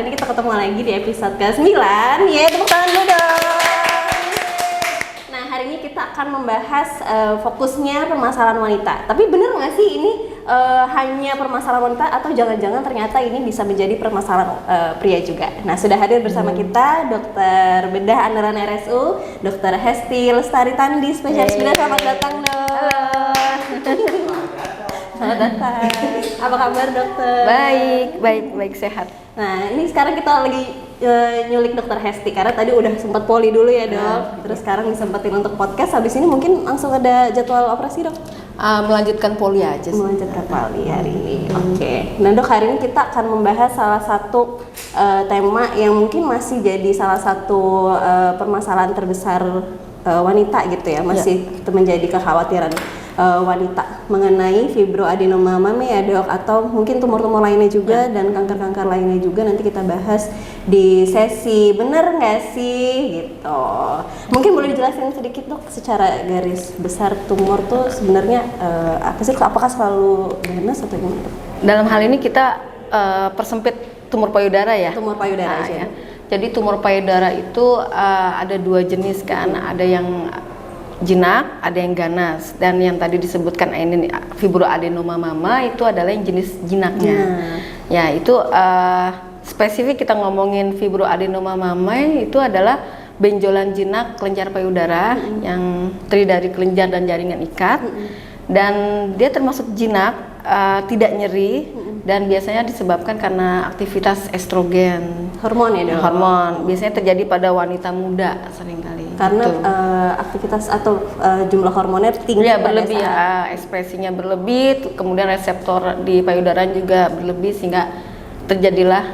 hari ini kita ketemu lagi di episode ke-9. Ya, tepuk tangan dulu dong. Nah, hari ini kita akan membahas fokusnya permasalahan wanita. Tapi bener nggak sih ini hanya permasalahan wanita atau jangan-jangan ternyata ini bisa menjadi permasalahan pria juga? Nah, sudah hadir bersama kita Dokter Bedah Andalan RSU, Dokter Hesti Lestari Tandi, spesialis bedah. Selamat datang, Dok. Selamat datang. Apa kabar, Dokter? Baik, sehat. Nah, ini sekarang kita lagi nyulik Dokter Hesti karena tadi udah sempat poli dulu ya, Dok. Terus sekarang disempetin untuk podcast. Habis ini mungkin langsung ada jadwal operasi, Dok? Melanjutkan poli aja sih. Melanjutkan poli hari ini. Oke. Nah, Dok, hari ini kita akan membahas salah satu tema yang mungkin masih jadi salah satu permasalahan terbesar wanita gitu ya. Masih menjadi kekhawatiran wanita mengenai fibroadenoma mame ya, Dok, atau mungkin tumor-tumor lainnya juga dan kanker-kanker lainnya juga. Nanti kita bahas di sesi bener nggak sih gitu. Mungkin boleh dijelasin sedikit, Dok, secara garis besar tumor tuh sebenarnya apa sih? Apakah selalu ganas atau gimana, Dok? Dalam hal ini kita persempit tumor payudara ya. Tumor payudara aja. Ya. Jadi tumor payudara itu ada dua jenis kan, ada yang jinak, ada yang ganas, dan yang tadi disebutkan ini fibroadenoma mama itu adalah yang jenis jinaknya. Ya, itu spesifik kita ngomongin fibroadenoma mama itu adalah benjolan jinak kelenjar payudara yang terdiri dari kelenjar dan jaringan ikat, dan dia termasuk jinak, tidak nyeri, dan biasanya disebabkan karena aktivitas estrogen, hormon ya, Dok? Hormon biasanya terjadi pada wanita muda seringkali. Karena aktivitas atau jumlah hormonnya tinggi ya, pada berlebih ya, ekspresinya berlebih, kemudian reseptor di payudara juga berlebih sehingga terjadilah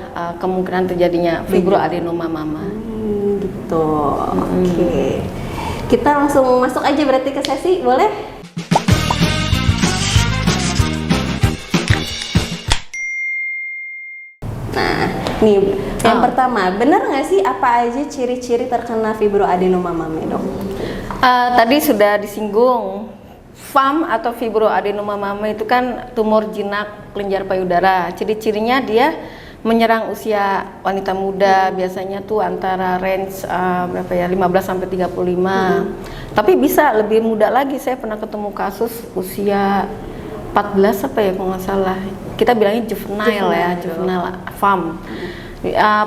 kemungkinan terjadinya fibroadenoma mama. Gitu. Oke. Kita langsung masuk aja berarti ke sesi, boleh? Nih, yang pertama, benar nggak sih apa aja ciri-ciri terkena fibroadenoma mame, Dok? Tadi sudah disinggung, FAM atau fibroadenoma mame itu kan tumor jinak kelenjar payudara. Ciri-cirinya dia menyerang usia wanita muda, biasanya tuh antara range berapa ya, 15 sampai 35. Tapi bisa lebih muda lagi. Saya pernah ketemu kasus usia 14 apa ya kalau nggak salah. Kita bilangnya juvenile FAM.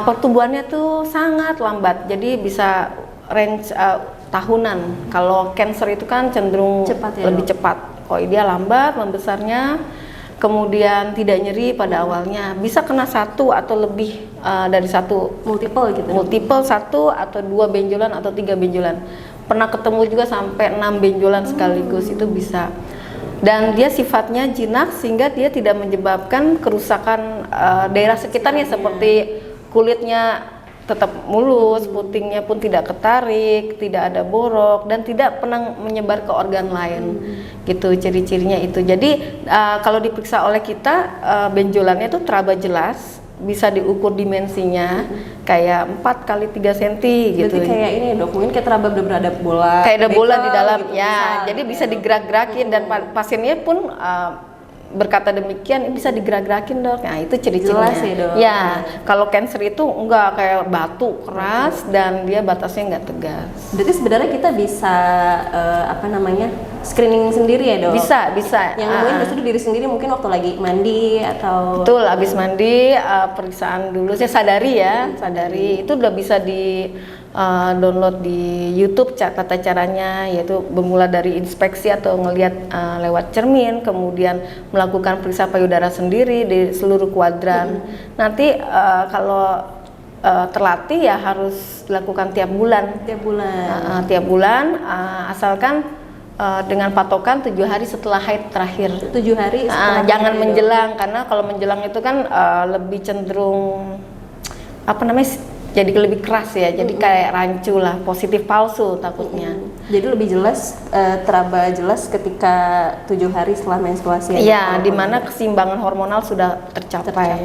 Pertumbuhannya tuh sangat lambat, jadi bisa range tahunan. Kalau cancer itu kan cenderung lebih cepat. Kalau dia lambat membesarnya, kemudian tidak nyeri pada awalnya, bisa kena satu atau lebih dari satu, multiple satu atau dua benjolan atau tiga benjolan. Pernah ketemu juga sampai 6 benjolan sekaligus, itu bisa. Dan dia sifatnya jinak sehingga dia tidak menyebabkan kerusakan daerah sekitarnya, seperti kulitnya tetap mulus, putingnya pun tidak ketarik, tidak ada borok, dan tidak pernah menyebar ke organ lain. Gitu ciri-cirinya itu. Jadi kalau diperiksa oleh kita, benjolannya itu teraba jelas, bisa diukur dimensinya kayak 4 kali 3 cm gitu. Berarti kayak ini, Dok, mungkin kayak teraba bener-bener ada bola. Kayak ada bola di dalam gitu, ya. Jadi bisa digerak-gerakin dan pasiennya pun berkata demikian, bisa digerak-gerakin, Dok. Nah, itu ciri-cirinya. Jelas ya, Dok. Ya, kalau cancer itu enggak, kayak batu keras dan dia batasnya enggak tegas. Berarti sebenarnya kita bisa screening sendiri ya, Dok? Bisa. Yang nemuin justru diri sendiri mungkin waktu lagi mandi atau... Betul, habis mandi, periksaan dulu. Saya sadari. Itu udah bisa di download di YouTube tata caranya, yaitu bermula dari inspeksi atau ngelihat lewat cermin, kemudian melakukan periksa payudara sendiri di seluruh kuadran. Nanti kalau terlatih ya harus dilakukan tiap bulan. Tiap bulan, asalkan dengan patokan 7 hari setelah haid terakhir. 7 hari setelah jangan menjelang, karena kalau menjelang itu kan lebih cenderung jadi lebih keras ya, jadi kayak rancu lah, positif palsu takutnya. Jadi lebih jelas, teraba jelas ketika 7 hari setelah menstruasi. Iya, di mana keseimbangan hormonal sudah tercapai.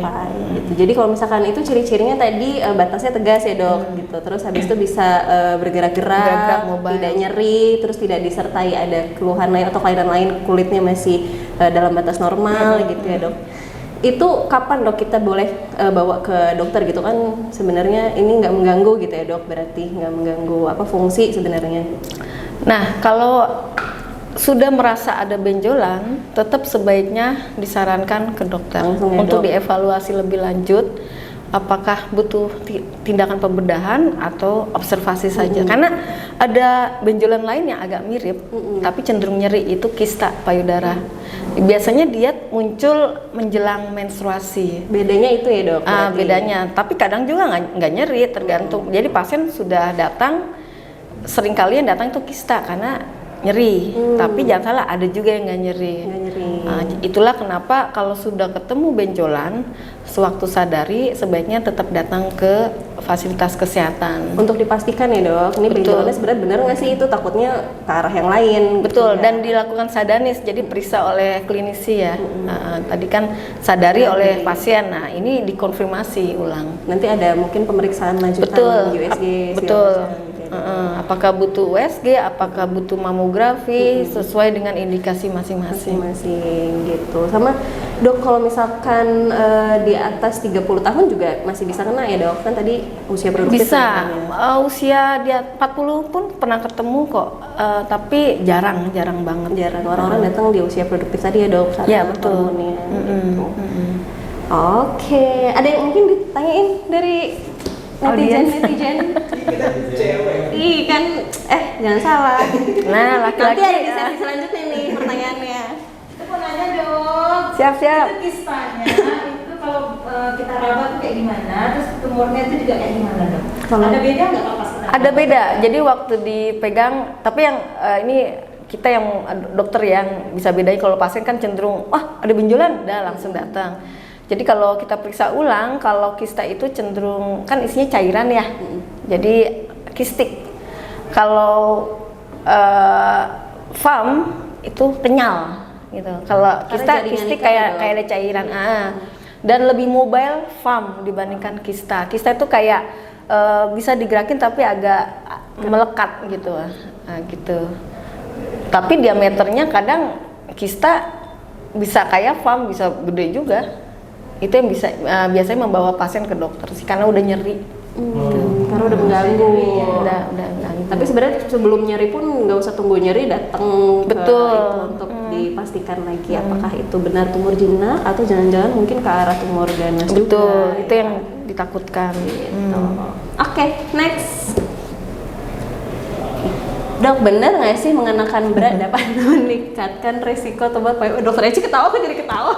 Gitu. Jadi kalau misalkan itu ciri-cirinya tadi batasnya tegas ya, Dok, gitu. Terus habis itu bisa bergerak-gerak, tidak nyeri, terus tidak disertai ada keluhan lain atau kelainan lain, kulitnya masih dalam batas normal gitu ya, Dok. Itu kapan dok kita boleh bawa ke dokter gitu kan? Sebenarnya ini nggak mengganggu gitu ya dok? Berarti nggak mengganggu apa fungsi sebenarnya? Nah, kalau sudah merasa ada benjolan, tetap sebaiknya disarankan ke dokter Langsung ya, untuk dok? dievaluasi lebih lanjut. Apakah butuh tindakan pembedahan atau observasi saja? Karena ada benjolan lain yang agak mirip, tapi cenderung nyeri, itu kista payudara. Biasanya dia muncul menjelang menstruasi. Bedanya itu ya dok? Ah, berarti? bedanya. Tapi kadang juga nggak nyeri, tergantung. Jadi pasien sudah datang, seringkali yang datang itu kista karena nyeri. Tapi jangan salah, ada juga yang nggak nyeri. Nggak nyeri. Nah, itulah kenapa kalau sudah ketemu benjolan, sewaktu sadari sebaiknya tetap datang ke fasilitas kesehatan. Untuk dipastikan ya dok, ini Betul. benjolannya sebenarnya benar nggak sih? Itu takutnya ke arah yang lain. Betul, gitu ya. dan dilakukan sadanis, jadi periksa oleh klinisi ya. Nah, tadi kan sadari oleh pasien, nah ini dikonfirmasi ulang. Nanti ada mungkin pemeriksaan lanjutan Betul, USG. segala betul. macam gitu ya, dok. Apakah butuh USG, apakah butuh mamografi, sesuai dengan indikasi masing-masing. Masing-masing gitu. Sama dok kalau misalkan di atas 30 tahun juga masih bisa kena ya dok? Kan tadi usia produktif Bisa, katanya. usia dia 40 pun pernah ketemu kok, tapi jarang banget. Jarang orang-orang datang di usia produktif tadi ya dok? Saat Ya, anak betul. hormonnya, gitu. Oke, ada yang mungkin ditanyain dari Audiens. netizen? Ih kan, jangan salah. Nah, Nanti laki-laki ada di ya. sesi selanjutnya nih pertanyaannya. Aku mau nanya dong. Siap-siap. Itu kistanya itu kalau kita rawat tuh kayak gimana? Terus tumornya itu juga kayak gimana dok? Kalau- Ada beda nggak kalau pas kita Ada beda. Jadi waktu dipegang, tapi yang ini kita yang dokter yang bisa bedain. Kalau pasien kan cenderung, wah ada benjolan, udah langsung datang. Jadi kalau kita periksa ulang, kalau kista itu cenderung kan isinya cairan ya, jadi kistik. Kalau FAM itu kenyal, gitu. Kalau kista jaringan kistik ikat ya, kayak dok? kayak ada cairan, dan lebih mobile FAM dibandingkan kista. Kista itu kayak bisa digerakin tapi agak melekat gitu, gitu. Tapi diameternya kadang kista bisa kayak FAM, bisa gede juga. Itu yang bisa biasanya membawa pasien ke dokter sih karena udah nyeri. Karena udah mengganggu. Udah ganggu. Tapi sebenarnya sebelum nyeri pun nggak usah tunggu nyeri, datang ke Betul. itu untuk dipastikan lagi apakah itu benar tumor jinak atau jangan-jangan mungkin ke arah tumor ganas Betul, juga. itu yang ditakutkan. Oke, next. Dok, benar nggak sih mengenakan bra dapat meningkatkan resiko tumor payudara? Dokter Eci ketawa, aku jadi ketawa.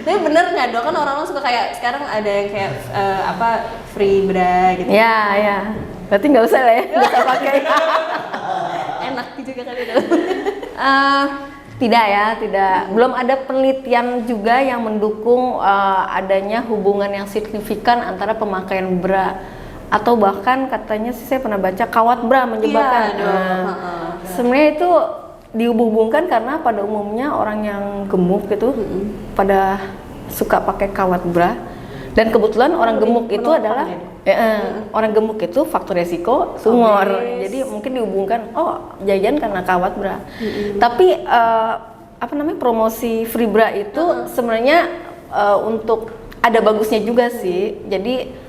Tapi bener nggak dok? Kan orang-orang suka kayak sekarang ada yang kayak free bra gitu. Ya. Berarti nggak usah lah ya, nggak usah pakai. Enak juga kali dok. Tidak ya, tidak. Belum ada penelitian juga yang mendukung adanya hubungan yang signifikan antara pemakaian bra atau bahkan katanya sih saya pernah baca kawat bra menyebabkan. Iya, dong. Sebenarnya itu dihubung-hubungkan karena pada umumnya orang yang gemuk gitu pada suka pakai kawat bra, dan kebetulan orang gemuk itu menopang adalah orang gemuk itu faktor resiko tumor. Jadi mungkin dihubungkan, oh jajan karena kawat bra. Tapi promosi free bra itu sebenarnya untuk ada bagusnya juga sih. Jadi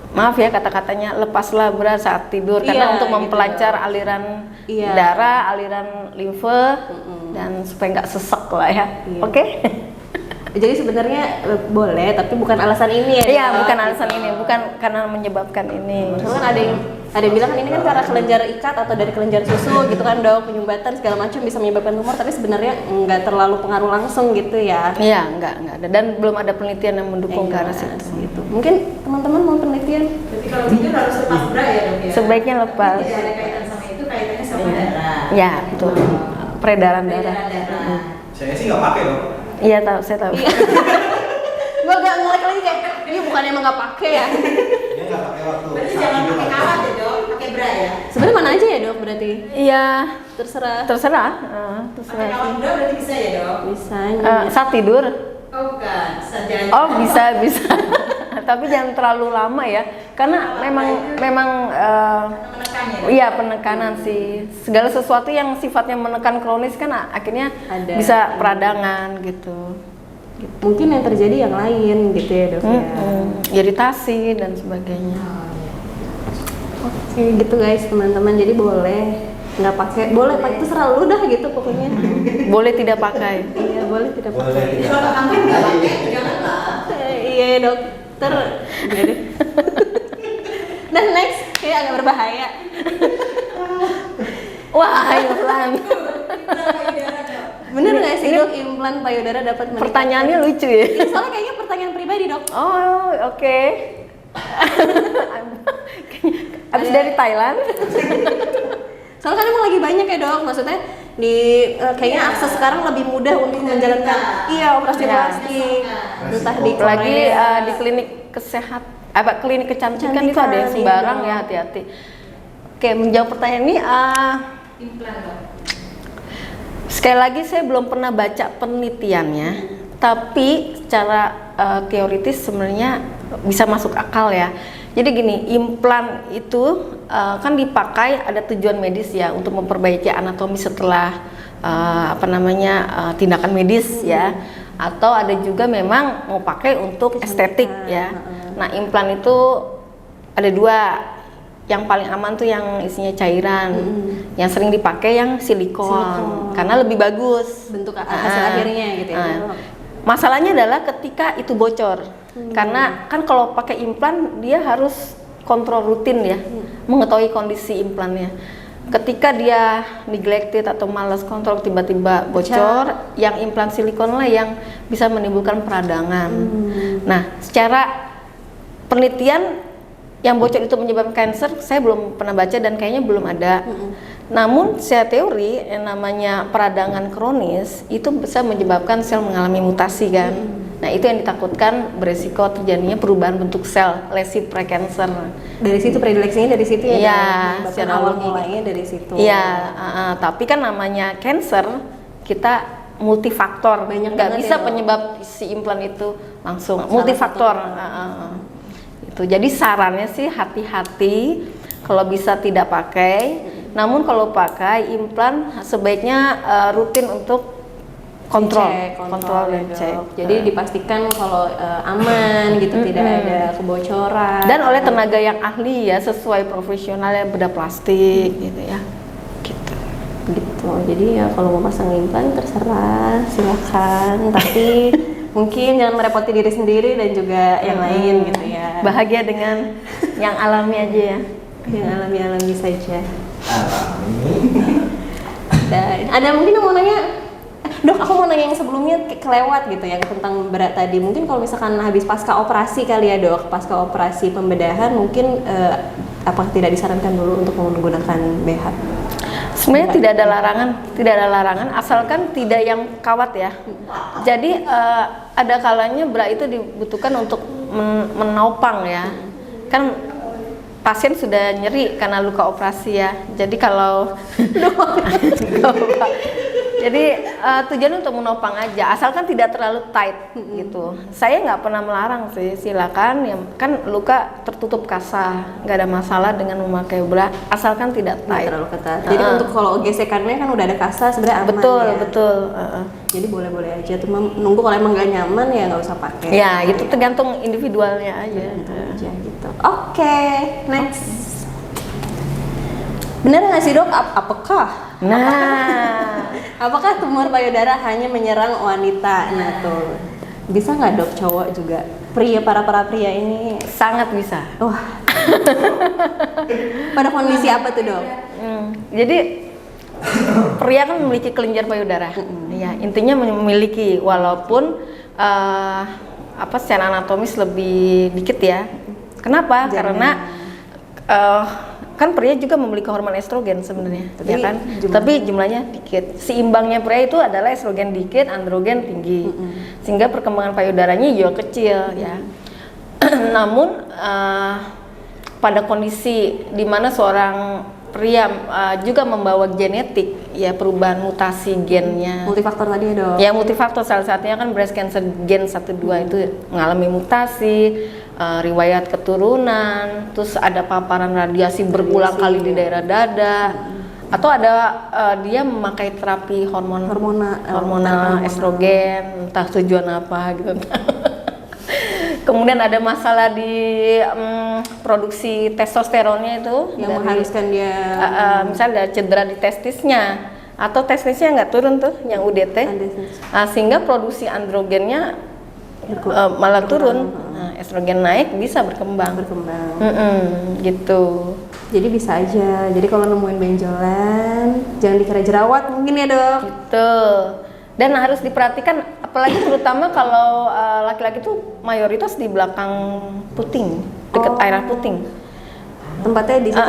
maaf ya kata-katanya, lepaslah bra saat tidur karena untuk gitu mempelancar dong. aliran Iya. darah, aliran limfe, dan supaya nggak sesek lah ya. Iya. Oke? Jadi sebenarnya boleh, tapi bukan alasan ini ya. Iya, Dok? bukan alasan ini, bukan karena menyebabkan ini. Soalnya kan ada yang bilang kan ini kan karena kelenjar ikat atau dari kelenjar susu gitu kan dok, penyumbatan segala macam bisa menyebabkan tumor, tapi sebenarnya nggak terlalu pengaruh langsung gitu ya. Iya, nggak ada, dan belum ada penelitian yang mendukung ke arah Jelas, situ. gitu. Mungkin teman-teman mau penelitian? Jadi kalau tidur harus lepas bra ya dok ya? Sebaiknya lepas. Tidak ada kaitan sama itu, kaitannya sama darah. Ya, betul. Peredaran darah. Darah. Saya sih nggak pakai dong. Iya, tahu, saya tahu. Gua agak ngelek lagi kayak ini bukan emang nggak pakai ya. Dia nggak pakai waktu. Berarti saat jangan tidur pakai atau- kawat ya dok, pakai bra ya? Sebenarnya mana aja ya dok berarti? Iya, Terserah. terserah. Pakai Terserah. kawat bra berarti bisa ya dok? Bisa. Saat tidur. Oh bukan, jangan. Oh, bisa. Tapi jangan terlalu lama ya, karena memang menekan ya dok? iya, penekanan sih. Segala sesuatu yang sifatnya menekan kronis kan akhirnya Ada. bisa peradangan gitu. Mungkin yang terjadi yang lain gitu ya dok ya. Iritasi dan sebagainya. Oke gitu guys teman-teman, jadi boleh nggak pakai, boleh pakai, itu selalu dah gitu pokoknya. Boleh tidak pakai. Iya boleh tidak pakai. Boleh tidak. Kalau kangen nggak pakai, janganlah. Iya dokter. Enggak deh. Dan next kayak agak berbahaya. Wah, implan. Bener nggak sih dok implan payudara dapat meningkatkan? Pertanyaannya lucu ya. Ini soalnya kayaknya pertanyaan pribadi dok. Oh, oke. Abis dari Thailand. Soalnya kan emang lagi banyak ya dok, maksudnya di kayaknya akses sekarang lebih mudah untuk menjalankan operasi Iya. plastik, entah di Lagi Korea. di klinik klinik kecantikan itu ada yang Kecantikan, sembarang iya. ya, hati-hati. Oke, menjawab pertanyaan ini Implan dok. sekali lagi saya belum pernah baca penelitiannya, tapi secara teoritis sebenarnya bisa masuk akal ya. Jadi gini, implan itu kan dipakai ada tujuan medis ya untuk memperbaiki anatomi setelah tindakan medis ya, atau ada juga memang mau pakai untuk estetik ya. Nah, implan itu ada dua. Yang paling aman tuh yang isinya cairan, yang sering dipakai yang silikon, karena lebih bagus bentuk hasil akhirnya gitu ya. Dok. Masalahnya adalah ketika itu bocor, karena kan kalau pakai implan dia harus kontrol rutin ya, mengetahui kondisi implannya. Ketika dia neglected atau malas kontrol, tiba-tiba bocor, yang implan silikon lah yang bisa menimbulkan peradangan. Nah, secara penelitian yang bocor itu menyebabkan kanker, saya belum pernah baca dan kayaknya belum ada. Namun secara teori yang namanya peradangan kronis itu bisa menyebabkan sel mengalami mutasi kan. Nah, itu yang ditakutkan beresiko terjadinya perubahan bentuk sel, lesi prekancer. Dari situ predileksinya dari situ ya. Iya, Dok? secara awal logika. mulainya dari situ. Iya, tapi kan namanya cancer kita multifaktor, Banyak nggak banget bisa ya, Dok. penyebab si implan itu langsung multifaktor. Itu jadi sarannya sih hati-hati kalau bisa tidak pakai. Namun kalau pakai implan sebaiknya rutin untuk kontrol ya, dan Dok. cek. Jadi dipastikan kalau aman gitu, tidak ada kebocoran. Dan oleh tenaga yang ahli ya, sesuai profesional yang bedah plastik gitu ya. Gitu. Gitu. Jadi ya kalau mau pasang implan terserah, silakan. Tapi mungkin jangan merepoti diri sendiri dan juga yang lain gitu ya. Bahagia dengan yang alami aja ya. Yang alami-alami saja. Alami. Dan ada mungkin yang mau nanya, dok aku mau nanya yang sebelumnya kelewat gitu yang tentang berat tadi. Mungkin kalau misalkan habis pasca operasi kali ya dok, pasca operasi pembedahan mungkin apakah tidak disarankan dulu untuk menggunakan BH? Sebenarnya tidak ada larangan asalkan tidak yang kawat ya. Jadi ada kalanya bra itu dibutuhkan untuk menopang ya. Kan pasien sudah nyeri karena luka operasi ya. Jadi kalau jadi tujuan untuk menopang aja, asalkan tidak terlalu tight gitu. Saya nggak pernah melarang sih, silakan ya, kan luka tertutup kasa, nggak ada masalah dengan memakai bra, asalkan tidak Nggak tight. terlalu ketat. Jadi untuk kalau gesekannya kan udah ada kasa sebenarnya aman Betul, ya. betul. Jadi boleh-boleh aja. Cuma nunggu kalau emang nggak nyaman ya nggak usah pakai. Ya, gitu tergantung individualnya aja. Aja gitu. Oke, next. Benar nggak sih dok? Apakah tumor payudara hanya menyerang wanita? Nah tuh, bisa nggak dok cowok juga? Para pria ini, Sangat bisa. wah. Pada kondisi apa tuh dok? Jadi pria kan memiliki kelenjar payudara. Ya, intinya memiliki walaupun secara anatomis lebih dikit ya. Kenapa? Karena kan pria juga memiliki hormon estrogen sebenarnya, ya kan? Tapi jumlahnya dikit. Seimbangnya pria itu adalah estrogen dikit, androgen tinggi, sehingga perkembangan payudaranya juga kecil, ya. Namun pada kondisi di mana seorang pria juga membawa genetik, ya perubahan mutasi gennya. Multifaktor tadi ya dok? Ya multifaktor, salah satunya kan breast cancer gen 1-2 itu mengalami mutasi. Riwayat keturunan, terus ada paparan radiasi berulang kali di daerah dada, atau ada dia memakai terapi hormonal estrogen, entah tujuan apa gitu. Kemudian ada masalah di produksi testosteronnya itu yang mengharuskan dia misalnya ada cedera di testisnya atau testisnya nggak turun tuh yang UDT, sehingga produksi androgennya malah turun. Nah, estrogen naik bisa berkembang. Gitu. Jadi bisa aja. Jadi kalau nemuin benjolan, jangan dikira jerawat mungkin ya dok. Gitu. Dan harus diperhatikan, apalagi terutama kalau laki-laki tuh mayoritas di belakang puting, dekat area puting. Tempatnya di situ.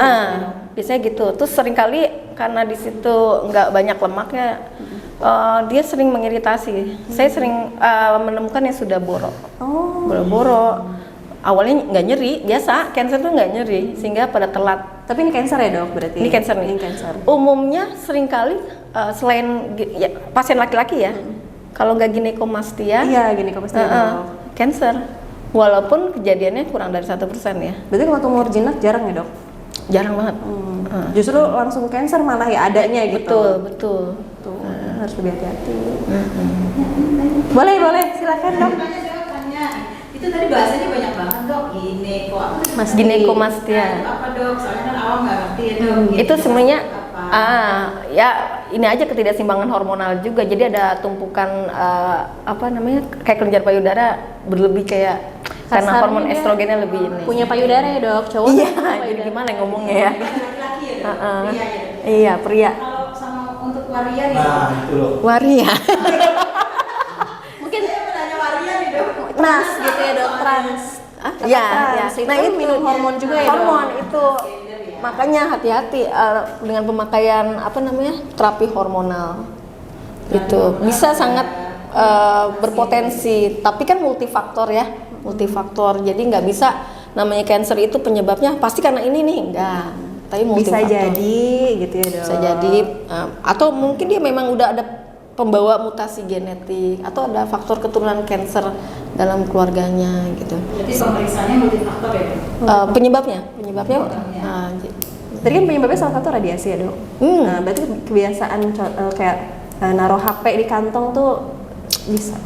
Biasanya gitu. Terus seringkali karena di situ nggak banyak lemaknya, dia sering mengiritasi. Saya sering menemukan yang sudah borok. Boro-boro. Awalnya nggak nyeri, biasa cancer tuh nggak nyeri, sehingga pada telat. Tapi ini cancer ya dok berarti? Ini cancer nih. Ini cancer. Umumnya seringkali selain ya, pasien laki-laki ya, kalau nggak ginekomastia, Iya ginekomastia dok. cancer. Walaupun kejadiannya kurang dari 1% ya. Berarti kalau tumor jinak jarang ya dok? Jarang banget. Justru langsung cancer malah ya adanya gitu. Betul. Tuh, harus lebih hati-hati. Boleh, silakan dok. Tanya, itu tadi bahasanya banyak banget dok, gineko apa tuh? Mas Ginekomastia. Itu apa dok? Soalnya kan awam nggak ngerti ya dok. Itu semuanya apa? ya ini aja ketidakseimbangan hormonal juga. Jadi ada tumpukan apa namanya kayak kelenjar payudara berlebih kayak karena Kasarnya hormon estrogennya lebih ini. Punya payudara ya dok, cowok? Iya, punya jadi payudara. gimana ngomongnya ya? Laki-laki ya dok? Pria ya dok? Iya, pria. Kalau sama untuk waria nih Nah, dok? itu loh. Waria. Mungkin Saya mau tanya waria nih dok. trans gitu ya dok, trans. Iya, trans. iya. Nah itu minum hormon juga ya dok? Hormon itu makanya hati-hati dengan pemakaian apa namanya terapi hormonal. Itu bisa sangat berpotensi, tapi kan multifaktor ya. Multifaktor, jadi nggak bisa namanya cancer itu penyebabnya pasti karena ini nih, enggak, tapi Bisa multifaktor. jadi gitu ya dok? Bisa jadi atau mungkin dia memang udah ada pembawa mutasi genetik atau ada faktor keturunan cancer dalam keluarganya gitu. Berarti pemeriksaannya multifaktor ya dok? Penyebabnya Tadi kan penyebabnya salah satu radiasi ya dok? Nah, berarti kebiasaan kayak naruh HP di kantong tuh bisa?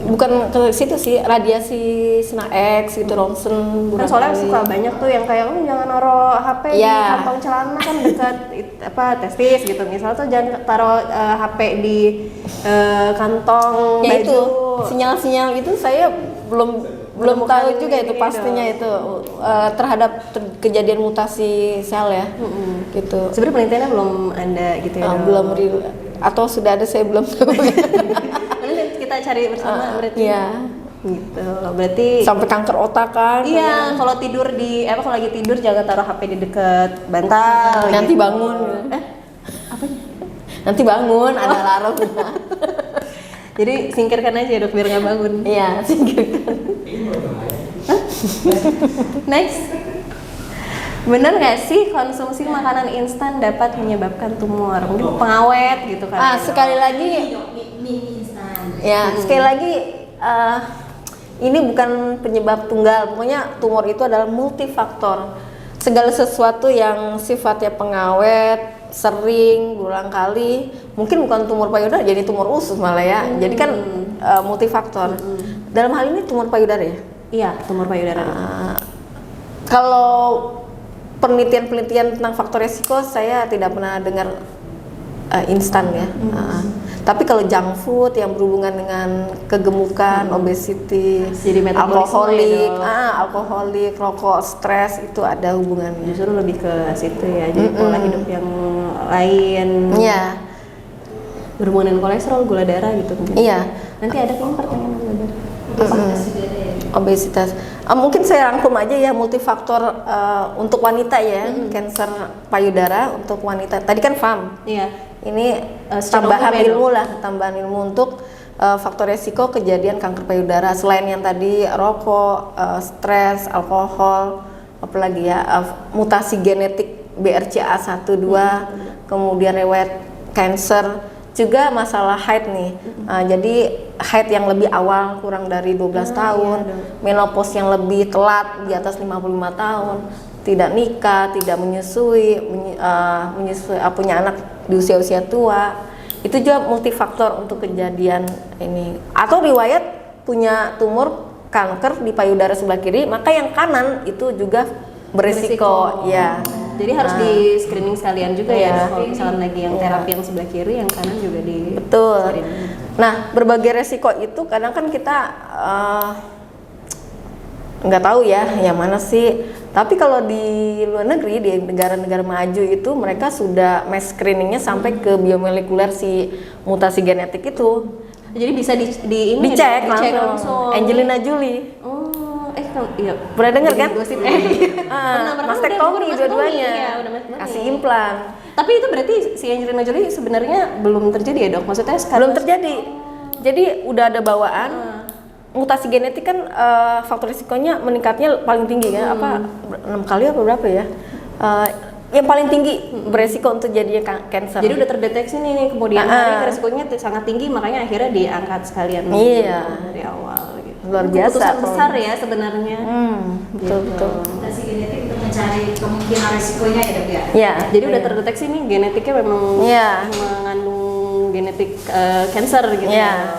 bukan ke situ sih, radiasi sinar X gitu, ronsen. Kan soalnya suka banyak tuh yang kayak jangan naruh HP di Iya. kantong celana kan dekat testis gitu. Misal tuh jangan taruh HP di kantong Ya baju. itu sinyal-sinyal itu saya belum Menemukan tahu juga itu ini pastinya dong. itu terhadap kejadian mutasi sel ya. Gitu. Sebenarnya penelitiannya belum ada gitu ya dok? Belum real atau sudah ada saya belum tahu. Nanti kita cari bersama berarti. Iya. Gitu. Berarti Sampai kanker otak kan. iya, kalau tidur kalau lagi tidur jangan taruh HP di dekat bantal. Nanti gitu. bangun. Nanti bangun ada alarmnya. Jadi singkirkan aja dok biar nggak bangun. Iya, singkirkan. Next. Bener nggak sih konsumsi makanan instan dapat menyebabkan tumor? Mungkin pengawet gitu kan? Sekali lagi mie instan. ya, sekali lagi ini bukan penyebab tunggal. Pokoknya tumor itu adalah multifaktor. Segala sesuatu yang sifatnya pengawet, sering, berulang kali, mungkin bukan tumor payudara jadi tumor usus malah ya. Jadi kan multifaktor. Dalam hal ini tumor payudara ya. Iya, tumor payudara. Kalau penelitian-penelitian tentang faktor resiko saya tidak pernah dengar instan ya. Tapi kalau junk food yang berhubungan dengan kegemukan, obesity, Jadi metabolisme alkoholik, rokok, stres itu ada hubungannya. Justru lebih ke situ ya. Jadi pola hidup yang lain. Iya, Berhubungan dengan kolesterol, gula darah gitu. Mungkin. iya. Nanti ada kan pertanyaan gula darah. Obesitas. Mungkin saya rangkum aja ya multifaktor untuk wanita ya, kanker payudara untuk wanita. Tadi kan FAM. Iya. Ini Secara tambahan umum ya, ilmu lah, tambahan ilmu untuk faktor resiko kejadian kanker payudara selain yang tadi rokok, stres, alkohol, apalagi ya mutasi genetik BRCA1 2, kemudian riwayat cancer, juga masalah haid nih. Jadi haid yang lebih awal kurang dari 12 tahun, menopause yang lebih telat di atas 55 tahun, tidak nikah, tidak menyusui, punya anak di usia-usia tua, itu juga multifaktor untuk kejadian ini. Atau riwayat punya tumor kanker di payudara sebelah kiri, maka yang kanan itu juga berisiko. Ya. Jadi harus di screening sekalian juga ya, kalau misalkan lagi yang terapi yang sebelah kiri, yang kanan juga di Betul. screening. Nah, berbagai resiko itu kadang kan kita nggak tahu ya yang mana sih. Tapi kalau di luar negeri, di negara-negara maju itu mereka sudah mass screeningnya sampai ke biomolekuler si mutasi genetik itu. Jadi bisa Dicek langsung. Angelina Jolie. Iya. Pernah dengar kan? Gosip. Mastektomi dua-duanya. Iya, udah mastectomy. Kasih implan. Tapi itu berarti si Angelina Jolie sebenarnya belum terjadi ya, Dok? Maksudnya sekarang Belum terjadi. Jadi udah ada bawaan. Mutasi genetik kan faktor risikonya meningkatnya paling tinggi kan? Apa 6 kali apa berapa ya? Yang paling tinggi beresiko untuk jadinya cancer. Jadi udah terdeteksi nih kemudian hari resikonya sangat tinggi, makanya akhirnya diangkat sekalian dari awal gitu. Luar biasa. Keputusan besar ya sebenarnya. Betul. Mutasi genetik untuk mencari kemungkinan resikonya ya, Dok ya. Ya. Jadi udah terdeteksi nih genetiknya memang mengandung genetik cancer gitu. Ya.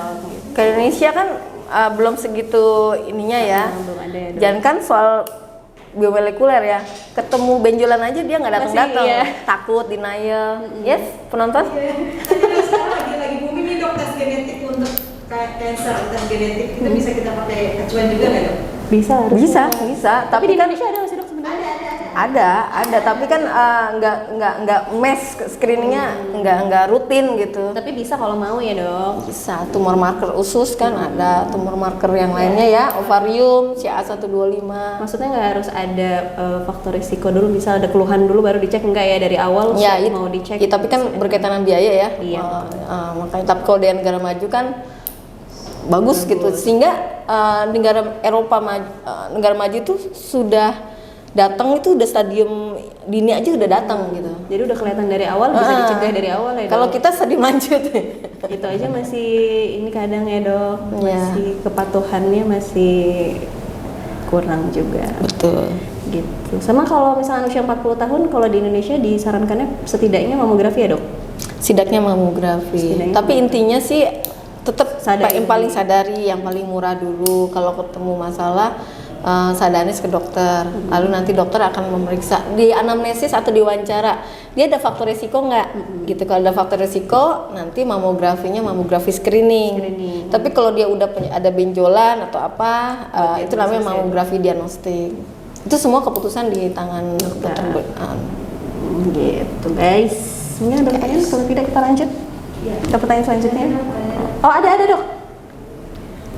Ke Indonesia kan belum segitu ininya ya. Belum ada ya, Dok. Jangan kan soal biomolekuler ya, ketemu benjolan aja dia nggak datang-datang, takut, denial. Yes, penonton? Tapi sekarang lagi booming nih, Dok, tes genetik untuk cancer, tes genetik itu bisa kita pakai acuan juga nggak, Dok? Bisa. Tapi di kan Indonesia ada nggak sih, Dok, sebenarnya? ada, tapi kan nggak mass screeningnya nggak rutin gitu. Tapi bisa kalau mau ya, Dok. Bisa, tumor marker usus kan ada, tumor marker yang lainnya ya, ovarium, CA125. Maksudnya nggak harus ada faktor risiko dulu, bisa ada keluhan dulu baru dicek, enggak ya dari awal Ya, mau dicek. ya, tapi kan berkaitan dengan biaya ya. Iya. Makanya tapi kalau di negara maju kan bagus gitu, sehingga negara Eropa negara maju itu sudah datang itu udah stadium dini aja udah datang gitu. Jadi udah kelihatan dari awal, bisa dicegah dari awal ya, Dok. Kalau kita stadium lanjut Itu aja masih ini kadang ya, Dok. Iya. Masih kepatuhannya masih kurang juga. Betul. Gitu. Sama kalau misalnya usia 40 tahun, kalau di Indonesia disarankannya setidaknya mamografi ya, Dok? Setidaknya mamografi. Tapi intinya sih tetap yang paling sadari, yang paling murah dulu. Kalau ketemu masalah sadanis ke dokter, lalu nanti dokter akan memeriksa di anamnesis atau di wawancara dia ada faktor risiko nggak gitu. Kalau ada faktor risiko nanti mamografinya mamografi screening. Tapi kalau dia udah ada benjolan atau apa itu namanya mamografi diagnostik. Itu semua keputusan di tangan dokter. Gitu guys. Ini ada pertanyaan, kalau tidak kita lanjut ke pertanyaan selanjutnya. Oh ada, Dok.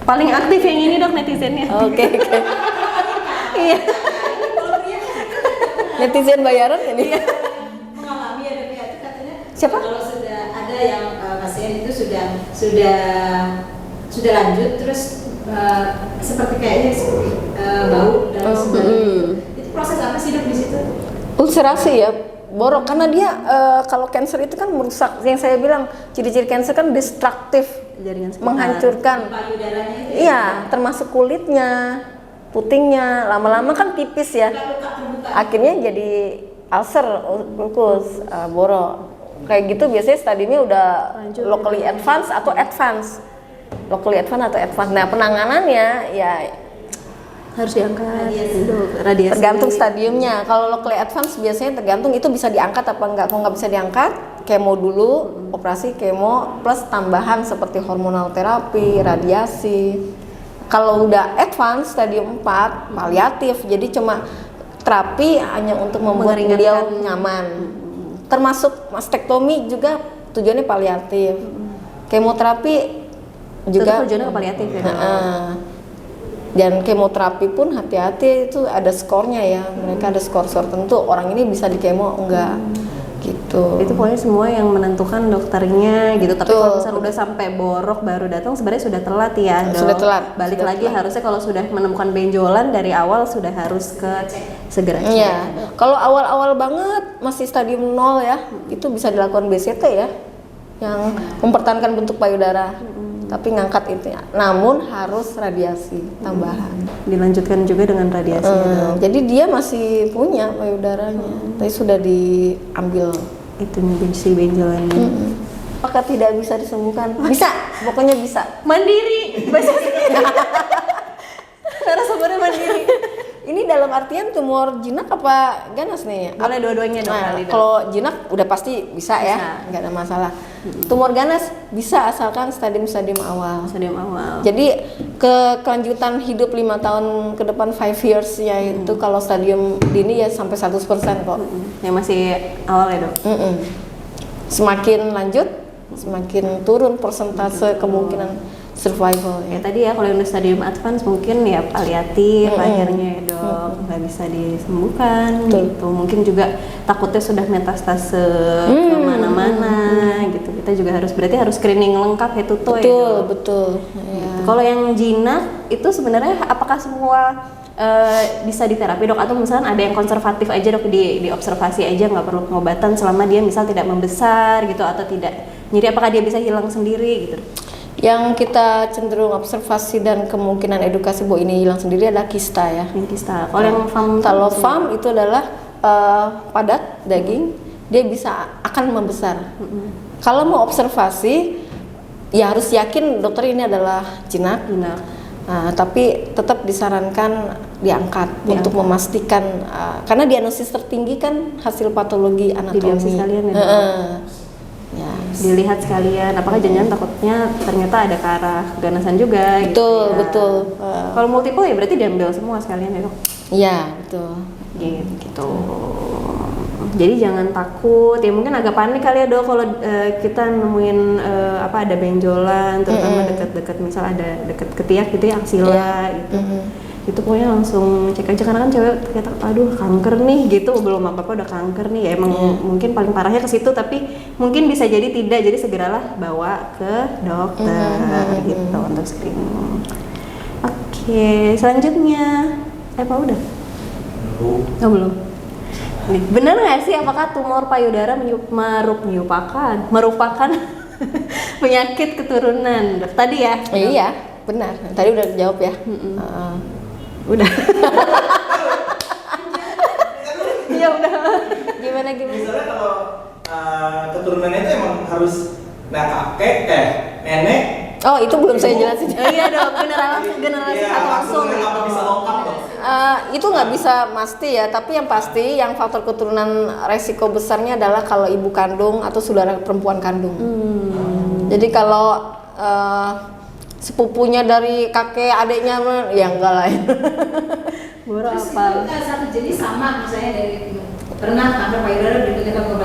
Paling aktif yang ini, Dok, netizennya. Oke. Iya. Netizen bayaran ini. Mengalami ada pihak itu katanya. Siapa? Kalau sudah ada yang pasien itu sudah lanjut terus seperti kayaknya bau dan sebagainya. Itu proses apa sih, Dok, di situ? Ulcerasi ya, borok karena dia kalau cancer itu kan merusak. Yang saya bilang ciri-ciri cancer kan destruktif, Jaringan sekitar. menghancurkan. Payudaranya itu. Iya, termasuk kulitnya, putingnya, lama-lama kan tipis ya. Akhirnya jadi ulcer, ulkus, borok. Kayak gitu biasanya stadiumnya udah locally advanced atau advanced. Locally advanced atau advanced. Nah, penanganannya ya Harus diangkat. Radiasi. tergantung stadiumnya. Kalau locally advanced biasanya tergantung itu bisa diangkat apa enggak. Kalau nggak bisa diangkat, kemo dulu, operasi kemo plus tambahan seperti hormonal terapi, radiasi. Kalau udah advance stadium 4 paliatif, jadi cuma terapi hanya untuk membuat beliau nyaman. Termasuk mastektomi juga tujuannya paliatif. Kemoterapi juga tujuannya ke paliatif ya. Dan kemoterapi pun hati-hati, itu ada skornya ya. Mereka ada skor tertentu, orang ini bisa dikemo enggak gitu. Itu pokoknya semua yang menentukan dokternya gitu. Tapi kalau misalnya udah sampai borok baru datang, sebenarnya sudah telat ya, Dok. Sudah telat. Balik Sudah lagi telat. harusnya kalau sudah menemukan benjolan dari awal sudah harus ke segera cek. Iya. Kalau awal-awal banget masih stadium 0 ya, itu bisa dilakukan BCT ya, yang mempertahankan bentuk payudara. tapi ngangkat itu. Namun harus radiasi tambahan. Dilanjutkan juga dengan radiasi. ya, Dok. Jadi dia masih punya payudaranya, tapi sudah diambil. Itu si benjolannya. Apakah tidak bisa disembuhkan? Bisa, pokoknya bisa. Mandiri, bahasa narasumbernya mandiri. Ini dalam artian tumor jinak apa ganas nih? Boleh dua-duanya dong Nah, kali, Dok. kalau jinak udah pasti bisa ya, nggak ada masalah. Tumor ganas bisa asalkan stadium-stadium awal. Stadium awal. Jadi kelanjutan hidup 5 tahun ke depan 5 years ya itu kalau stadium dini ya sampai 100% kok. Yang masih awal ya, Dok. Semakin lanjut, semakin turun persentase kemungkinan survival Ya ya. tadi ya kalau yang udah stadium advance mungkin ya paliatif akhirnya ya, Dok, nggak bisa disembuhkan gitu. Mungkin juga takutnya sudah metastase kemana-mana gitu. Kita juga berarti harus screening lengkap head to toe ya, Betul, Dok. betul. Ya. Kalau yang jinak itu sebenarnya apakah semua bisa diterapi, Dok, atau misalnya ada yang konservatif aja, Dok, diobservasi aja nggak perlu pengobatan selama dia misal tidak membesar gitu atau tidak nyeri, apakah dia bisa hilang sendiri gitu? Yang kita cenderung observasi dan kemungkinan edukasi bahwa ini hilang sendiri adalah kista ya. Yang kista. Kalau yang FAM Kalau FAM itu adalah padat daging, dia bisa akan membesar. Kalau mau observasi, ya harus yakin dokter ini adalah jinak. jinak. Tapi tetap disarankan diangkat untuk memastikan karena diagnosis tertinggi kan hasil patologi anatomi. Dibiopsi sekalian ya, Dok? Ya. Dilihat sekalian, apakah jangan takutnya ternyata ada ke arah keganasan juga gitu Betul, ya. betul. Kalau multiple ya berarti diambil semua sekalian ya, Dok? Iya, betul. Gitu. Jadi jangan takut, ya mungkin agak panik kali ya, Dok, kalau kita nemuin ada benjolan terutama dekat-dekat misal ada dekat ketiak gitu ya, aksila gitu. Itu pokoknya langsung cek aja karena kan cewek ternyata aduh kanker nih gitu, belum apa-apa udah kanker nih ya, emang mungkin paling parahnya ke situ, tapi mungkin bisa jadi tidak, jadi segeralah bawa ke dokter gitu untuk screening. Oke, selanjutnya apa udah? Oh, belum. Nih, bener nggak sih apakah tumor payudara merupakan penyakit keturunan, Dok? Tadi ya? Iya, benar. Tadi udah dijawab ya. Udah. Iya udah. Gimana? Misalnya kalau keturunannya itu emang harus kakek, nenek. Oh, itu belum saya jelasin. Iya, Dok, generasi satu langsung. Apa bisa lengkap, Dok? Itu nggak bisa pasti ya, tapi yang pasti yang faktor keturunan resiko besarnya adalah kalau ibu kandung atau saudara perempuan kandung. Jadi kalau sepupunya dari kakek adiknya ya enggak lah. Baru Terus apa? itu satu jenis sama misalnya dari pernah kanker payudara berikutnya kanker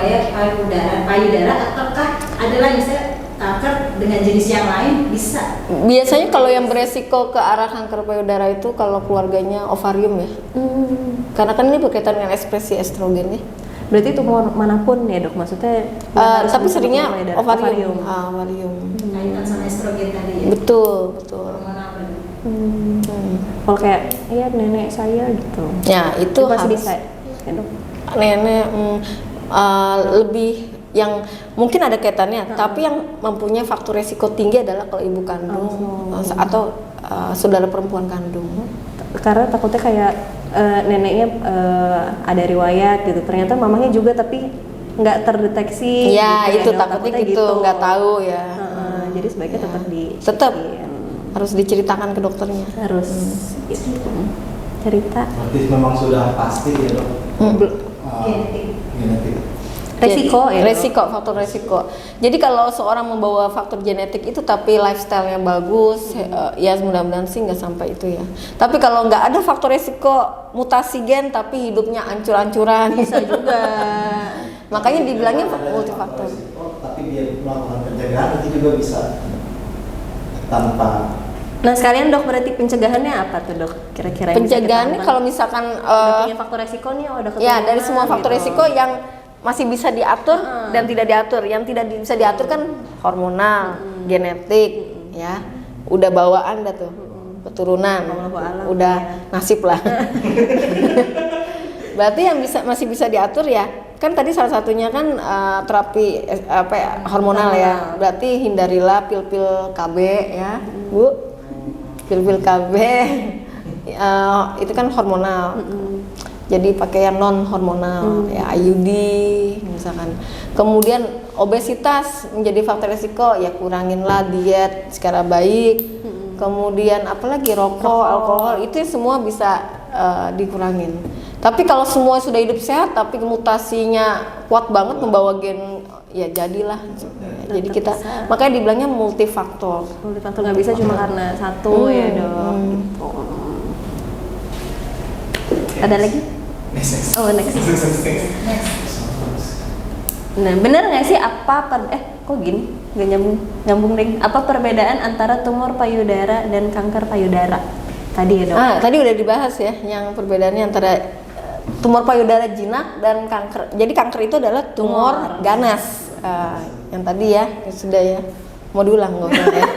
payudara ataukah adalah misalnya kanker dengan jenis yang lain bisa? Biasanya kalau yang beresiko ke arah kanker payudara itu kalau keluarganya ovarium ya. Karena kan ini berkaitan dengan ekspresi estrogen ya. Berarti tumor manapun ya, Dok, maksudnya? Harus Tapi masuk seringnya ke payudara. ovarium. Ovarium. Kaitan sama estrogen tadi ya. Betul. Hormonal berarti. Kalau kayak iya nenek saya gitu. Ya, itu masih harus. bisa ya, Dok? Nenek lebih yang mungkin ada kaitannya, tapi yang mempunyai faktor resiko tinggi adalah kalau ibu kandung atau saudara perempuan kandung. Karena takutnya kayak neneknya ada riwayat gitu, ternyata mamanya juga tapi nggak terdeteksi. Ya, gitu, itu Dok. takutnya gitu, nggak tahu ya. Jadi sebaiknya tetap Tetap harus diceritakan ke dokternya. harus gitu. Cerita Berarti memang sudah pasti ya, Dok? Genetik. resiko ya, Dok? Resiko, faktor resiko. Jadi kalau seorang membawa faktor genetik itu tapi lifestyle-nya bagus, ya mudah-mudahan sih nggak sampai itu ya. Tapi kalau nggak ada faktor resiko mutasi gen tapi hidupnya ancur-ancuran Bisa juga. Makanya dibilangnya multifaktor. Tapi dia melakukan pencegahan itu juga bisa tanpa. Nah sekalian, Dok, berarti pencegahannya apa tuh, Dok? Kira-kira yang bisa kita Pencegahannya lakukan? kalau misalkan udah punya faktor resiko nih, udah ya dari semua faktor gitu. resiko yang masih bisa diatur dan tidak diatur. Yang tidak bisa diatur kan hormonal, genetik, ya. Udah bawaan dah tuh, keturunan, Wallahualam, udah nasib lah. Berarti yang masih bisa diatur ya, kan kan tadi salah satunya kan terapi hormonal ya. Berarti hindarilah pil-pil KB ya, Bu. Pil-pil KB itu kan hormonal. Jadi pakai yang non hormonal ya, IUD misalkan. Kemudian obesitas menjadi faktor risiko, ya kuranginlah diet secara baik. Kemudian apalagi rokok, alkohol, itu semua bisa dikurangin. Tapi kalau semua sudah hidup sehat tapi mutasinya kuat banget membawa gen, ya jadilah. Jadi kita makanya dibilangnya multifaktor. Multifaktor, nggak bisa cuma karena satu ya dok. Gitu. Ada lagi? Next. Oh next. Nah bener nggak sih kok gini nggak nyambung deh. Apa perbedaan antara tumor payudara dan kanker payudara? Tadi ya dok. Tadi udah dibahas ya, yang perbedaannya antara tumor payudara jinak dan kanker. Jadi kanker itu adalah tumor ganas. Yang tadi ya sudah ya. Mau diulang nggak usah ya?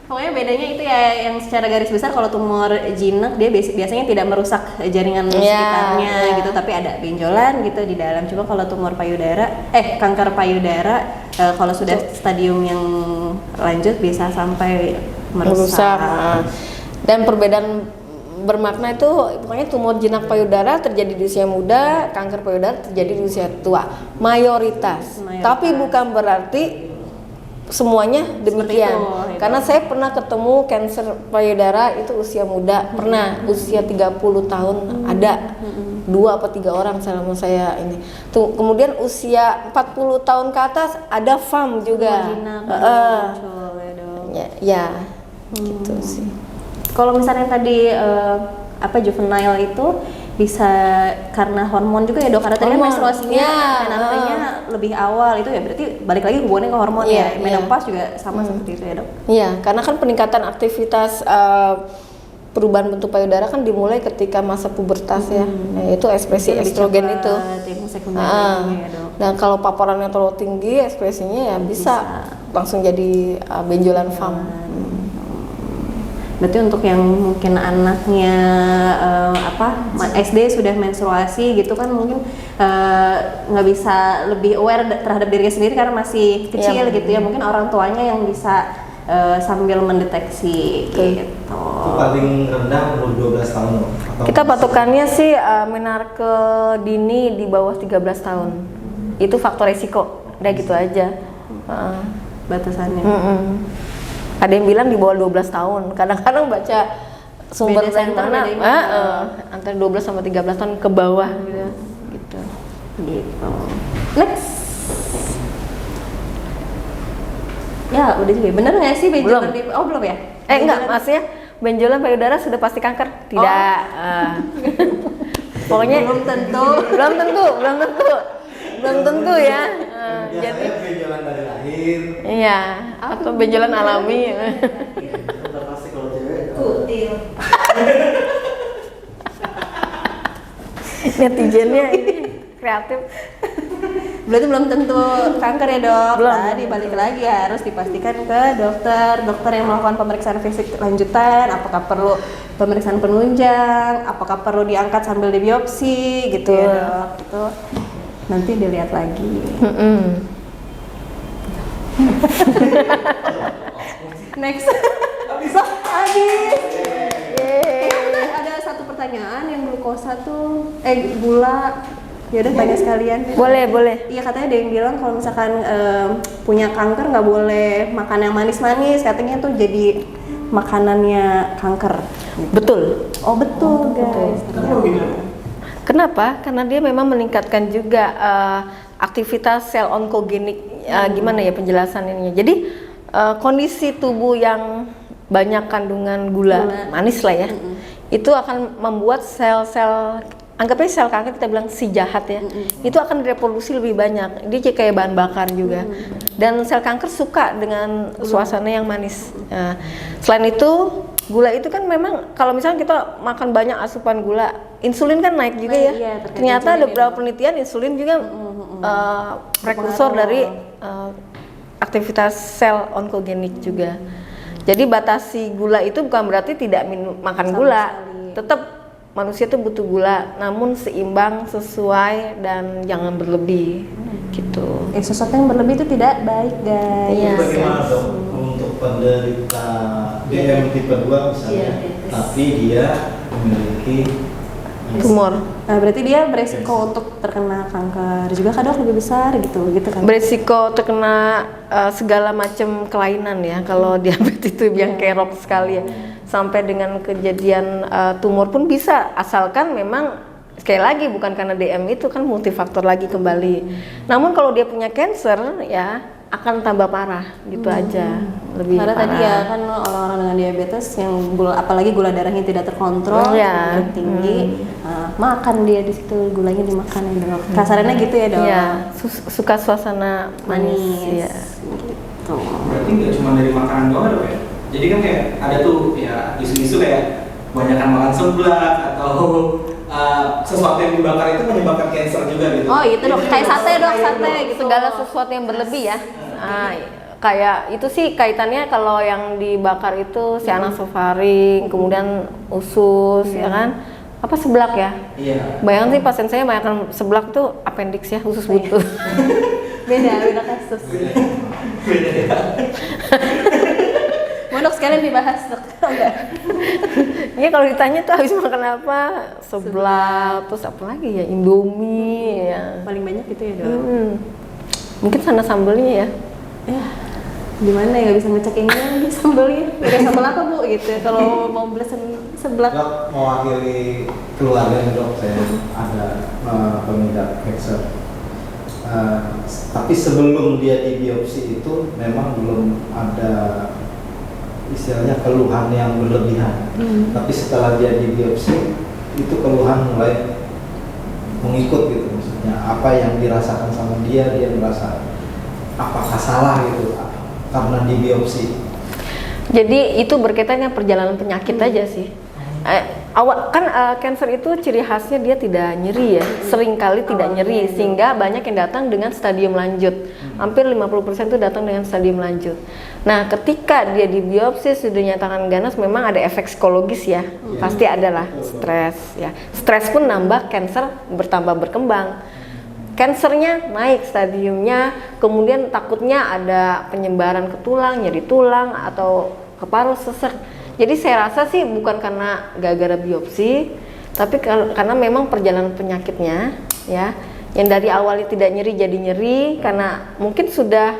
Pokoknya bedanya itu ya, yang secara garis besar kalau tumor jinak dia biasanya tidak merusak jaringan sekitarnya gitu, tapi ada benjolan gitu di dalam. Cuma kalau tumor payudara, kanker payudara kalau sudah stadium yang lanjut bisa sampai merusak. Dan perbedaan bermakna itu pokoknya tumor jinak payudara terjadi di usia muda, kanker payudara terjadi di usia tua. Mayoritas. Tapi bukan berarti semuanya demikian. Itu. Karena saya pernah ketemu kanker payudara itu usia muda, pernah usia 30 tahun ada 2 atau 3 orang selama saya ini. Kemudian usia 40 tahun ke atas ada FAM juga. Ya, gitu sih. Kalau misalnya tadi juvenile itu bisa karena hormon juga ya dok, karena tadi menstruasinya menariknya lebih awal, itu ya berarti balik lagi hubungannya ke hormon ya. Menopause juga sama seperti itu ya dok. Iya, karena kan peningkatan aktivitas perubahan bentuk payudara kan dimulai ketika masa pubertas ya, yaitu ekspresi estrogen itu. Ya, dok. Dan kalau paparannya terlalu tinggi, ekspresinya ya bisa langsung jadi benjolan FAM. Berarti untuk yang mungkin anaknya SD sudah menstruasi gitu kan, mungkin nggak bisa lebih aware terhadap dirinya sendiri karena masih kecil gitu ya. Mungkin orang tuanya yang bisa sambil mendeteksi gitu. Itu paling rendah umur 12 tahun loh. Kita patokannya sih menarke dini di bawah 13 tahun. Itu faktor resiko. Udah gitu aja. Batasannya. Ada yang bilang di bawah 12 tahun. Kadang-kadang baca sumber dari mana, antara 12 sama 13 tahun ke bawah gitu. Next. Ya udah juga. Bener nggak sih benjolan belum ya? Enggak, maksudnya benjolan payudara sudah pasti kanker? Tidak. Pokoknya belum tentu ya. Jadi benjolan dari lahir. Iya, atau benjolan alami. Udah pasti kalau cewek. Kutil. Netizennya ini kreatif. Berarti belum tentu kanker ya dok. Belum. Tadi balik lagi harus dipastikan ke dokter yang melakukan pemeriksaan fisik lanjutan. Apakah perlu pemeriksaan penunjang? Apakah perlu diangkat sambil dibiopsi gitu ya dok? Itu nanti dilihat lagi. Next. Habis. Ada satu pertanyaan yang glukosa tuh gula. Ya udah tanya sekalian. Boleh. Iya, katanya ada yang bilang kalau misalkan punya kanker nggak boleh makan yang manis-manis, katanya tuh jadi makanannya kanker. Betul. Oh betul guys. Kenapa? Karena dia memang meningkatkan juga aktivitas sel onkogenik. Gimana ya penjelasan ininya? Jadi kondisi tubuh yang banyak kandungan gula manis lah ya, itu akan membuat sel-sel, anggapnya sel kanker kita bilang si jahat ya, itu akan reproduksi lebih banyak. Dia kayak bahan bakar juga. Dan sel kanker suka dengan suasana yang manis. Selain itu, gula itu kan memang kalau misalnya kita makan banyak asupan gula, insulin kan naik juga ya. Iya, ternyata ada beberapa penelitian insulin juga prekursor dari aktivitas sel onkogenik juga. Jadi batasi gula itu bukan berarti tidak makan gula, tetap manusia tuh butuh gula, namun seimbang, sesuai, dan jangan berlebih gitu. Sesuatu yang berlebih itu tidak baik, guys. Iya. Bagaimana dong untuk penderita DM tipe 2 misalnya, Diabetes. tapi dia memiliki Tumor. Nah, berarti dia beresiko untuk terkena kanker juga kan dok, lebih besar gitu kan? Beresiko terkena segala macam kelainan ya. Kalau diabetes itu yang kerok sekali ya. Sampai dengan kejadian tumor pun bisa, asalkan memang sekali lagi bukan karena DM, itu kan multifaktor lagi kembali. Namun kalau dia punya cancer ya akan tambah parah gitu aja, lebih Karena parah. tadi ya kan orang-orang dengan diabetes yang apalagi gula darahnya tidak terkontrol, Iya. semakin tinggi, makan dia di situ, gulanya dimakan ya dok. Kasarannya gitu ya dok. Iya, suka suasana manis, Manis. ya. Gitu. Berarti nggak cuma dari makanan doang dong ya? Jadi kan kayak ada tuh ya isu-isu kayak kebanyakan makan seblak atau sesuatu yang dibakar itu menyebabkan kanker juga gitu. Oh itu dok, kayak sate dok, sate gitu. Segala sesuatu yang berlebih ya. Kayak itu sih kaitannya kalau yang dibakar itu si anasofaring, kemudian usus ya kan. Apa seblak ya? Iya. Bayangin sih pasien saya makan seblak tuh appendix ya, usus buntu. Beda kasus. Beda ya. Mau dok sekalian dibahas dok, enggak? Iya kalau ditanya tuh habis makan apa? Seblak, terus apa lagi ya? Indomie ya. Paling banyak gitu ya dok. Mungkin sana sambelnya ya. Ya, gimana ya, nggak bisa ngecek ini lagi sambelnya. Udah sambel apa bu gitu? Kalau mau beli seblak. Dok, mewakili keluarga nih, dok, saya ada pengidap cancer. Tapi sebelum dia dibiopsi itu memang belum ada istilahnya keluhan yang berlebihan. Tapi setelah dia dibiopsi itu keluhan mulai mengikut gitu, maksudnya apa yang dirasakan sama dia merasa apakah salah gitu karena dibiopsi. Jadi itu berkaitan dengan perjalanan penyakit aja sih. Awal kan cancer itu ciri khasnya dia tidak nyeri ya, seringkali tidak nyeri, sehingga banyak yang datang dengan stadium lanjut. Hampir 50% itu datang dengan stadium lanjut. Nah, ketika dia dibiopsi sudah dinyatakan ganas, memang ada efek psikologis ya, pasti ada lah, stres ya. Stres pun nambah, cancer bertambah berkembang. Kansernya naik stadiumnya, kemudian takutnya ada penyebaran ke tulang, nyeri tulang atau ke paru sesek. Jadi saya rasa sih bukan karena gara-gara biopsi, tapi karena memang perjalanan penyakitnya ya, yang dari awalnya tidak nyeri jadi nyeri karena mungkin sudah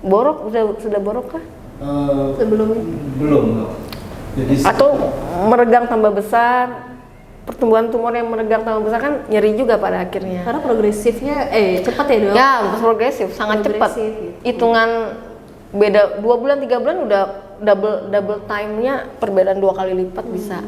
borok, sudah borok kah? Sebelumnya? Belum, dok. Jadi Atau meregang tambah besar, pertumbuhan tumor yang meregang tambah besar kan nyeri juga pada akhirnya. Karena progresifnya cepat ya dok. Ya, progresif, sangat cepat. Progresif, gitu. Hitungan beda 2 bulan 3 bulan udah double time-nya perbedaan 2 kali lipat bisa.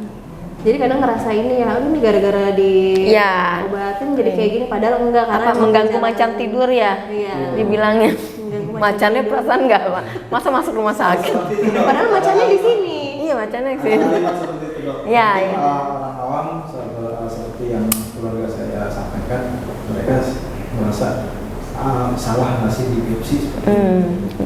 Jadi kadang ngerasa ini ya, ini gara-gara di Ya. obatin jadi kayak gini, padahal enggak karena Apa emang mengganggu perjalanan- macan tidur ya? Iya. Dibilangnya. Mengganggu macan Macannya tidur. perasaan enggak, Pak? Masa masuk rumah sakit? Padahal macannya di sini. Iya, macannya sih. kalimat seperti itu, dok. Iya, Mungkin iya. orang awam seperti yang keluarga saya sampaikan, mereka merasa salah nggak sih di biopsi seperti itu.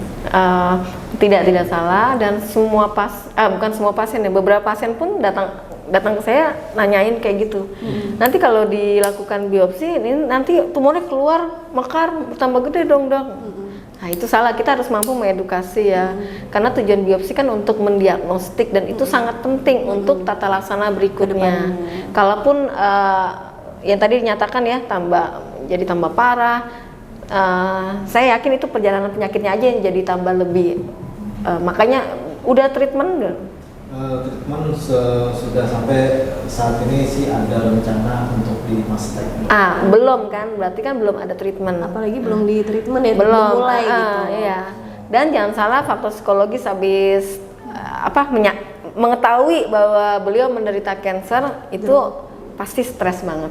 Tidak salah, dan bukan semua pasien ya, beberapa pasien pun datang ke saya nanyain kayak gitu. Nanti kalau dilakukan biopsi ini nanti tumornya keluar mekar bertambah gede dong dok. Nah itu salah, kita harus mampu mengedukasi ya, karena tujuan biopsi kan untuk mendiagnostik dan itu sangat penting untuk tata laksana berikutnya. Kalaupun yang tadi dinyatakan ya jadi tambah parah, saya yakin itu perjalanan penyakitnya aja yang jadi tambah lebih. Makanya udah treatment. Treatment sudah sampai saat ini sih ada rencana untuk di mastek. Belum kan, berarti kan belum ada treatment. Apalagi belum di treatment ya, Belum mulai gitu. Iya. Dan jangan salah, faktor psikologis habis mengetahui bahwa beliau menderita cancer itu pasti stres banget.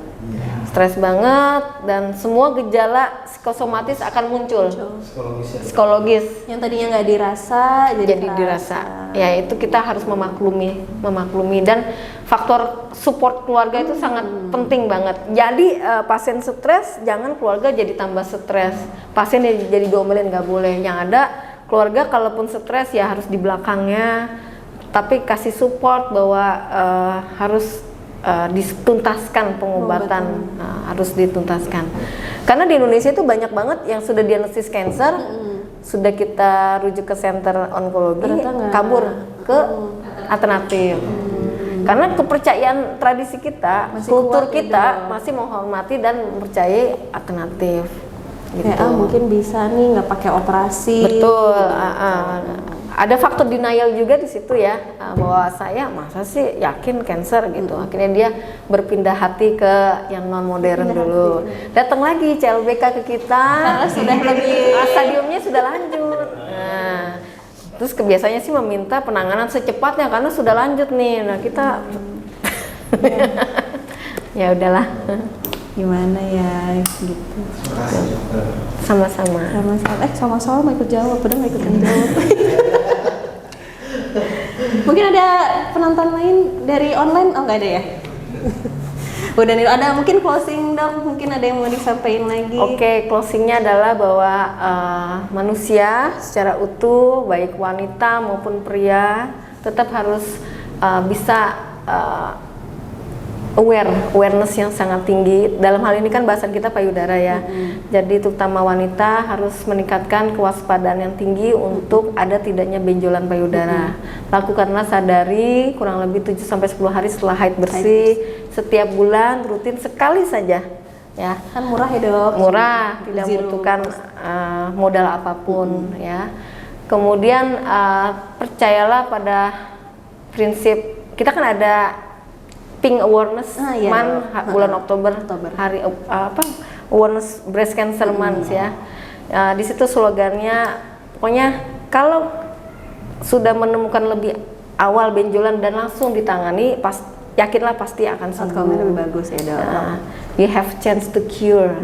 Stres banget, dan semua gejala psikosomatis akan muncul. Psikologis ya. Psikologis Yang tadinya nggak dirasa jadi dirasa. Ya itu kita harus memaklumi, dan faktor support keluarga itu sangat penting banget. Jadi pasien stres, jangan keluarga jadi tambah stres. Pasien jadi diomelin, nggak boleh. Yang ada keluarga kalaupun stres ya harus di belakangnya, tapi kasih support bahwa harus dituntaskan pengobatan, harus dituntaskan. Karena di Indonesia itu banyak banget yang sudah diagnosis cancer, sudah kita rujuk ke center onkologi, Ternyata nggak. kabur ke alternatif. Karena kepercayaan tradisi kita, Masih kultur kuat ya, kita Dok. masih menghormati dan mempercayai alternatif. Gitu. Ya, mungkin bisa nih nggak pakai operasi. Betul. Ada faktor denial juga di situ ya, bahwa saya masa sih yakin cancer gitu. Akhirnya dia berpindah hati ke yang non modern dulu. Datang lagi CLBK ke kita, Karena sudah lebih stadiumnya sudah lanjut. Nah, terus kebiasaannya sih meminta penanganan secepatnya karena sudah lanjut nih. Nah kita ya udahlah, gimana ya gitu. Terima kasih dokter. sama-sama. Sama-sama mau ikut jawab, udah nggak ikutan jawab. Mungkin ada penonton lain dari online? Oh nggak ada ya? Udah nih, ada mungkin closing dok, mungkin ada yang mau disampaikan lagi. Oke, closingnya adalah bahwa manusia secara utuh, baik wanita maupun pria, tetap harus bisa awareness yang sangat tinggi. Dalam hal ini kan bahasan kita payudara ya. Jadi terutama wanita harus meningkatkan kewaspadaan yang tinggi untuk ada tidaknya benjolan payudara. Lakukanlah sadari kurang lebih 7 sampai 10 hari setelah haid bersih, setiap bulan rutin sekali saja. Ya. Kan murah ya dok? Murah, tidak Zero membutuhkan modal apapun ya. Kemudian percayalah pada prinsip, kita kan ada Pink Awareness Iya, Month bulan Oktober, hari Awareness Breast Cancer Month ya. Di situ slogannya pokoknya kalau sudah menemukan lebih awal benjolan dan langsung ditangani, yakinlah pasti akan sembuh. Outcome-nya lebih bagus ya dok. You have chance to cure.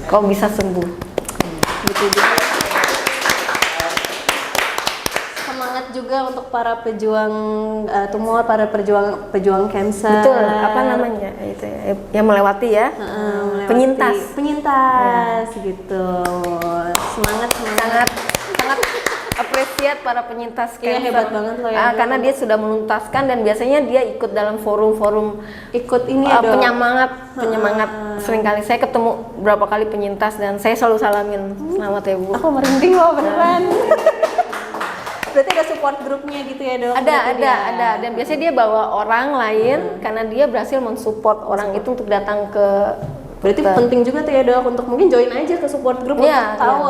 Kau bisa sembuh. Gitu juga. Semangat juga untuk para pejuang tumor, para pejuang cancer. Betul, apa namanya itu ya, yang melewati ya. Penyintas gitu. Semangat. Sangat appreciate para penyintas Iya, cancer. hebat banget loh ya, karena dia sudah menuntaskan dan biasanya dia ikut dalam forum-forum Ikut ini ya dok. penyemangat. Seringkali saya ketemu berapa kali penyintas dan saya selalu salamin, selamat ya Bu. Aku merinding loh beneran. Berarti ada support grupnya gitu ya dok? Ada. Dan biasanya dia bawa orang lain karena dia berhasil mensupport orang itu untuk datang ke. Berarti penting juga tuh ya dok untuk mungkin join aja ke support group Iya, untuk tahu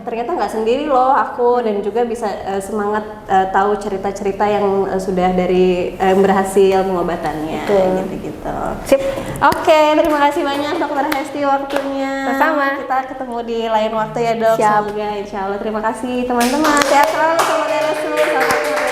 ternyata nggak sendiri loh aku, dan juga bisa semangat tahu cerita-cerita yang sudah dari berhasil pengobatannya gitu. Sip. Oke, terima kasih banyak Dokter Hesti waktunya. Sama-sama. Kita ketemu di lain waktu ya dok. Siap. Semoga insya Allah. Terima kasih teman-teman. Sehat selalu, semoga Rasul. Selamat